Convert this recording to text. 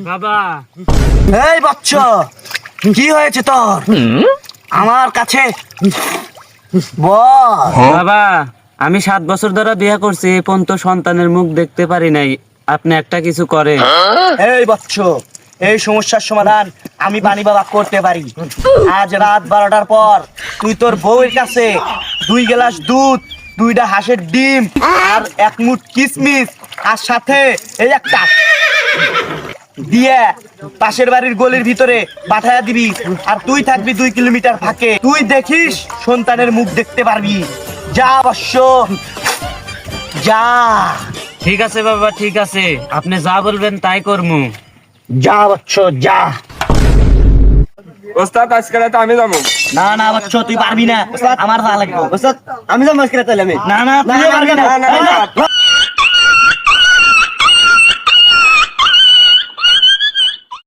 বাবা। এই বাচ্চা, কি হয়েছে তোর? আমার কাছে বল। বাবা, আমি 7 বছর ধরে বিয়ে করছি, এই পর্যন্ত সন্তানের মুখ দেখতে পারি নাই। আপনি একটা কিছু করেন। এই বাচ্চা, এই সমস্যার সমাধান আমি বাণী বাবা করতে পারি। আজ রাত 12টার পর তুই তোর বউয়ের কাছে 2 গ্লাস দুধ, 2টা হাঁসের ডিম আর 1 মুঠ কিশমিশ আর সাথে এই একটা দিয়ে পাশের বাড়ির গলির ভিতরে পাঠায়া দিবি। আর তুই থাকবি 2 কিলোমিটার ফাঁকে। তুই দেখিস সন্তানের মুখ দেখতে পারবি। যা অবশ্য যা। ঠিক আছে বাবা, ঠিক আছে, আপনি যা বলবেন তাই করমু। যা বচ্চ যা। ওস্তাদ আজকে রাতে আমি যাবো। না না বচ্চ, তুই পারবি না। আমার যা লাগবে। আমি যাবো আজকে রাতে। না না তুই পারবি না। না, না, না।